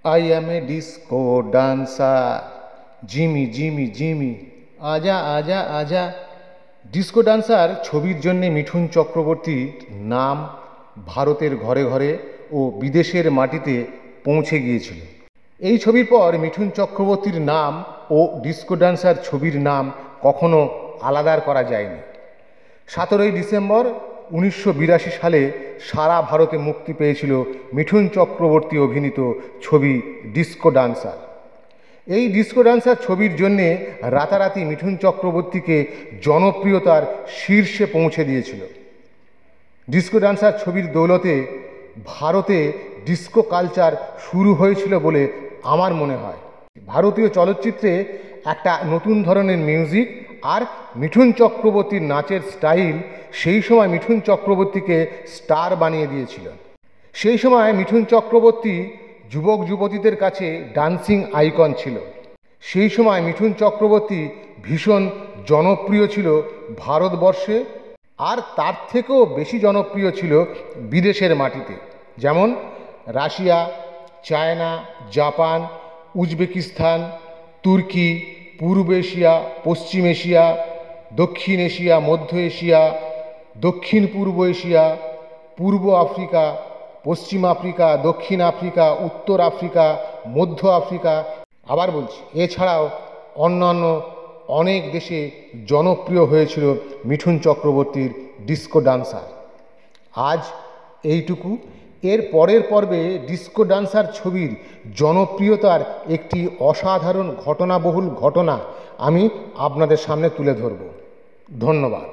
I am a disco dancer, Jimmy Jimmy Jimmy आजा आजा आजा। ডিস্কো ডান্সার ছবির জন্যে মিঠুন চক্রবর্তীর নাম ভারতের ঘরে ঘরে ও বিদেশের মাটিতে পৌঁছে গিয়েছিল। এই ছবির পর মিঠুন চক্রবর্তীর নাম ও ডিস্কো ডান্সার ছবির নাম কখনো আলাদা করা যায়নি। 17ই ডিসেম্বর 1982 সালে সারা ভারতে মুক্তি পেয়েছিল মিঠুন চক্রবর্তী অভিনীত ছবি ডিস্কো ডান্সার। এই ডিস্কো ডান্সার ছবির জন্যে রাতারাতি মিঠুন চক্রবর্তীকে জনপ্রিয়তার শীর্ষে পৌঁছে দিয়েছিল। ডিস্কো ডান্সার ছবির দৌলতে ভারতে ডিস্কো কালচার শুরু হয়েছিল বলে আমার মনে হয়। ভারতীয় চলচ্চিত্রে একটা নতুন ধরনের মিউজিক আর মিঠুন চক্রবর্তীর নাচের স্টাইল সেই সময় মিঠুন চক্রবর্তীকে স্টার বানিয়ে দিয়েছিল। সেই সময় মিঠুন চক্রবর্তী যুবক যুবতীদের কাছে ডান্সিং আইকন ছিল। সেই সময় মিঠুন চক্রবর্তী ভীষণ জনপ্রিয় ছিল ভারতবর্ষে, আর তার থেকেও বেশি জনপ্রিয় ছিল বিদেশের মাটিতে, যেমন রাশিয়া, চায়না, জাপান, উজবেকিস্তান, তুর্কি, পূর্ব এশিয়া, পশ্চিম এশিয়া, দক্ষিণ এশিয়া, মধ্য এশিয়া, দক্ষিণ পূর্ব এশিয়া, পূর্ব আফ্রিকা, পশ্চিম আফ্রিকা, দক্ষিণ আফ্রিকা, উত্তর আফ্রিকা, মধ্য আফ্রিকা, আবার বলছি এছাড়াও অন্যান্য অনেক দেশে জনপ্রিয় হয়েছিল মিঠুন চক্রবর্তীর ডিস্কো ডান্সার। আজ এইটুকু। এর পরের পর্বে ডিস্কো ডান্সার ছবির জনপ্রিয়তার একটি অসাধারণ ঘটনাবহুল ঘটনা আমি আপনাদের সামনে তুলে ধরব। ধন্যবাদ।